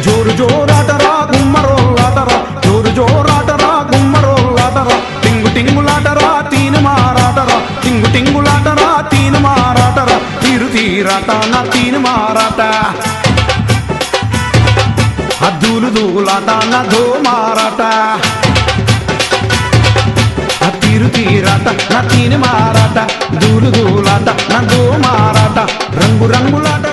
జోరు జోరాటరా గుమ్మరోలాటరా జోరు జోరాటరా గుమ్మరోలాటరా టింగు టింగులాటరా తీను మారాటరా టింగు టింగులాటరా తీను మారాటరా తీరు తీరాట నా తీను మారాట అద్దులు దూలాట నా దో మారాట తీరు తీరాట నా తీను మారాట దూలు దూలాట నా దో మారాట రంగు రంగులాట